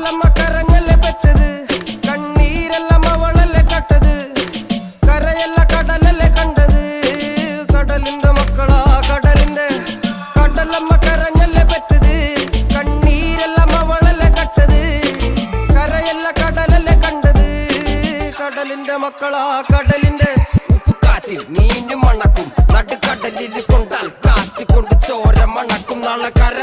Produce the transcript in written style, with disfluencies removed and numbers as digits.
കടലമ്മ കരഞ്ഞല്ലേ പെറ്റത്, കണ്ണീരെല്ലാം അവളല്ലേ കട്ടത്, കരയല്ല കടലല്ലേ കണ്ടത്. കടലിന്റെ മക്കളാ കടലിന്റെ, കടലമ്മ കരഞ്ഞല്ലേ പെറ്റത്, കണ്ണീരെല്ലാം അവളല്ലേ കട്ടത്, കരയല്ല കടലല്ലേ കണ്ടത്. കടലിന്റെ മക്കളാ കടലിന്റെ. ഉപ്പുകാറ്റിൽ മീനും മണക്കും, നടുക്കടലിൽ കൊണ്ടാൽ കാറ്റിക്കൊണ്ട് ചോര മണക്കും. നാളെ കര